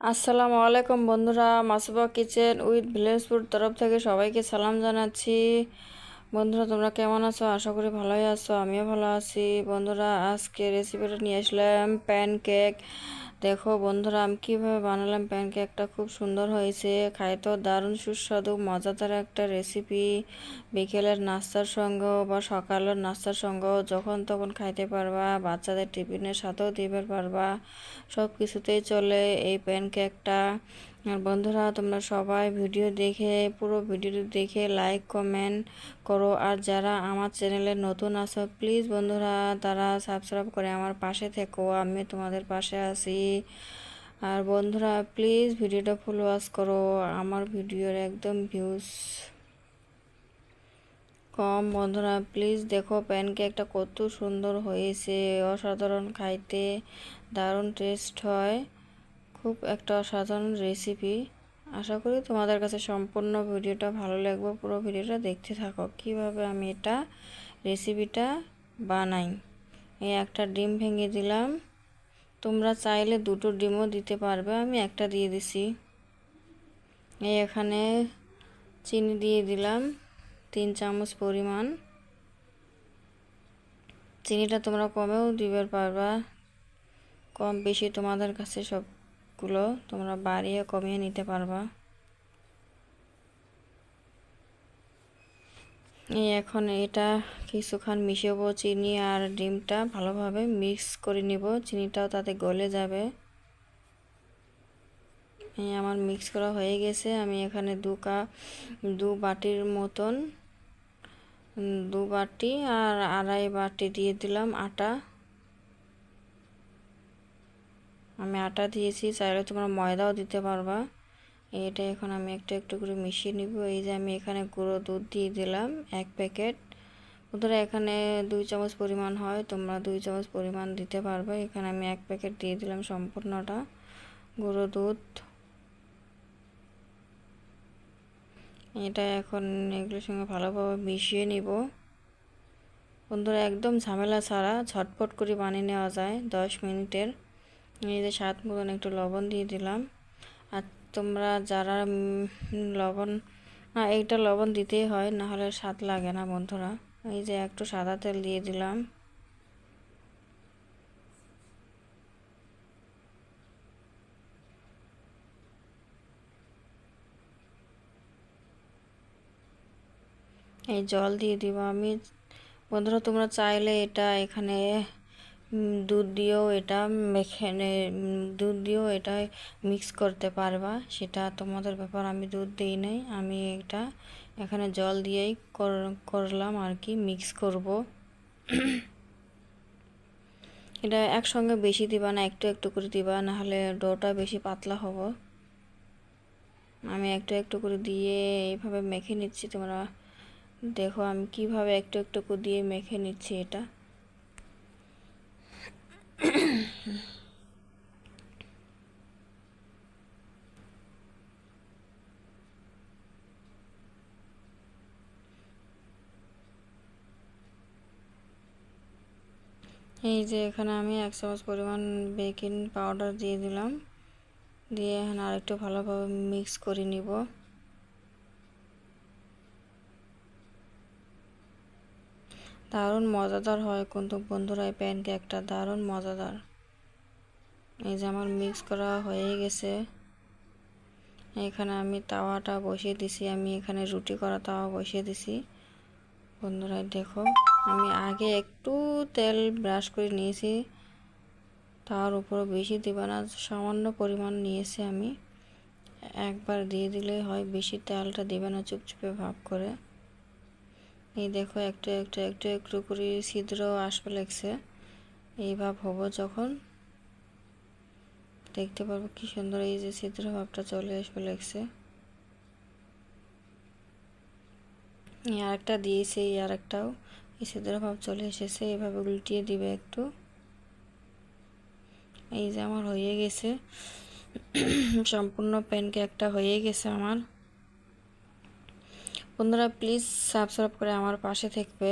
আসসালামু আলাইকুম বন্ধুরা, মাসুবা কিচেন উইথ ভিলেজপুর তরফ থেকে সবাইকে সালাম জানাচ্ছি। বন্ধুরা, তোমরা কেমন আছো? আশা করি ভালোই আছো, আমিও ভালো আছি। বন্ধুরা, আজকে রেসিপিটা নিয়ে আসলাম প্যানকেক। দেখো বন্ধুরা, আমি কীভাবে বানালাম প্যানকেকটা। খুব সুন্দর হয়েছে, খাইতেও দারুণ সুস্বাদু মজাদার একটা রেসিপি। বিকেলের নাস্তার সঙ্গেও বা সকালের নাস্তার সঙ্গেও যখন তখন খাইতে পারবা, বাচ্চাদের টিফিনের সাথেও দিতে পারবা, সব কিছুতেই চলে এই প্যানকেকটা। আর বন্ধুরা, তোমরা সবাই পুরো ভিডিওটি দেখে লাইক কমেন্ট করো। আর যারা আমার চ্যানেলে নতুন আছো, প্লিজ বন্ধুরা তারা সাবস্ক্রাইব করে আমার পাশে থেকো, আমি তোমাদের পাশে আছি। আর বন্ধুরা, প্লিজ ভিডিওটা ফুল ওয়াচ করো, আমার ভিডিওর একদম ভিউজ কম। বন্ধুরা প্লিজ দেখো প্যানকেকটা কত সুন্দর হয়েছে, অসাধারণ খাইতে, দারুণ টেস্ট হয়, খুব একটা অসাধারণ রেসিপি। আশা করি তোমাদের কাছে সম্পূর্ণ ভিডিওটা ভালো লাগবে। পুরো ভিডিওটা দেখতে থাকো কিভাবে আমি এটা রেসিপিটা বানাই। এই একটা ডিম ভেঙে দিলাম, তোমরা চাইলে দুটো ডিমও দিতে পারবে, আমি একটা দিয়ে দিছি। এই এখানে চিনি দিয়ে দিলাম 3 চামচ পরিমাণ। চিনিটা তোমরা কমেও দিতে পারবা, কম বেশি তোমাদের কাছে সবগুলো তোমরা বাড়িয়ে কমিয়ে নিতে পারবা। এখন এটা কিছুক্ষণ মিশাবো, চিনি আর ডিমটা ভালোভাবে মিক্স করে নিব, চিনিটাও তাতে গলে যাবে। আমার মিক্স করা হয়ে গেছে। আমি এখানে দু বাটির মতন, 2 বাটি আর আড়াই বাটি দিয়ে দিলাম আটা। আমি আটা দিয়েছি, চাইলে তোমরা ময়দাও দিতে পারবা। এটা এখন আমি একটু একটু করে মিশিয়ে নিব। এই যে আমি এখানে গুঁড়ো দুধ দিয়ে দিলাম 1 প্যাকেট। বন্ধুরা, এখানে 2 চামচ পরিমাণ হয়, তোমরা 2 চামচ পরিমাণ দিতে পারবে। এখানে আমি 1 প্যাকেট দিয়ে দিলাম সম্পূর্ণটা গুঁড়ো দুধ। এটা এখন এগুলোর সঙ্গে ভালোভাবে মিশিয়ে নিব। বন্ধুরা, একদম ঝামেলা ছাড়া ঝটপট করে বানিয়ে নেওয়া যায় 10 মিনিটের। এই যে স্বাদ মতন একটু লবণ দিয়ে দিলাম। আর তোমরা যারা লবণ, এইটা লবণ দিতেই হয়, না হলে স্বাদ লাগে না বন্ধুরা। এই যে একটু সাদা তেল দিয়ে দিলাম। এই জল দিয়ে দিব আমি। বন্ধুরা, তোমরা চাইলে এটা এখানে দুধ দিয়েও এটা দুধ দিয়েও এটা মিক্স করতে পারবা, সেটা তোমাদের ব্যাপার। আমি দুধ দিই নাই, আমি এটা এখানে জল দিয়েই করলাম আর কি, মিক্স করব। এটা একসঙ্গে বেশি দিবা না, একটু একটু করে দিবা, না হলে ডোটা বেশি পাতলা হবে। আমি একটু একটু করে দিয়ে এইভাবে মেখে নিচ্ছি। তোমরা দেখো আমি কিভাবে একটু একটু করে দিয়ে মেখে নিচ্ছি এটা। এই যে এখানে আমি 1 চামচ পরিমাণ বেকিং পাউডার দিয়ে দিলাম, দিয়ে এখানে আরেকটু ভালোভাবে মিক্স করে নিব। দারুণ মজাদার হয় কিন্তু বন্ধুরা, এই প্যানকেকটা দারুণ মজাদার। এই যে আমার মিক্স করা হয়ে গেছে। এখানে আমি তাওয়াটা বসিয়ে দিছি, আমি এখানে রুটি করা তাওয়া বসিয়ে দিছি। বন্ধুরা দেখো, আমি আগে একটু তেল ব্রাশ করে নিয়েছি, তার উপর বেশি দিবা না, সামান্য পরিমাণ নিয়েছি আমি। একবার দিয়ে দিলেই হয়, বেশি তেলটা দিবে না, চুপচুপে ভাব করে। এই দেখো একটু একটু একটু একটু করে ছিদ্র আসবে লাগছে। এই ভাব হবো যখন, দেখতে পারবো কি সুন্দর এই যে ছিদ্র ভাবটা চলে আসবে লাগছে। আরেকটা দিয়েছি, আরেকটাও এই ছিদ্র ভাব চলে এসেছে। এভাবে উল্টিয়ে দিবে একটু। এই যে আমার হয়ে গেছে, সম্পূর্ণ প্যানকেকটা হয়ে গেছে আমার। বন্ধুরা প্লিজ সাবস্ক্রাইব করে আমার পাশে থাকবে।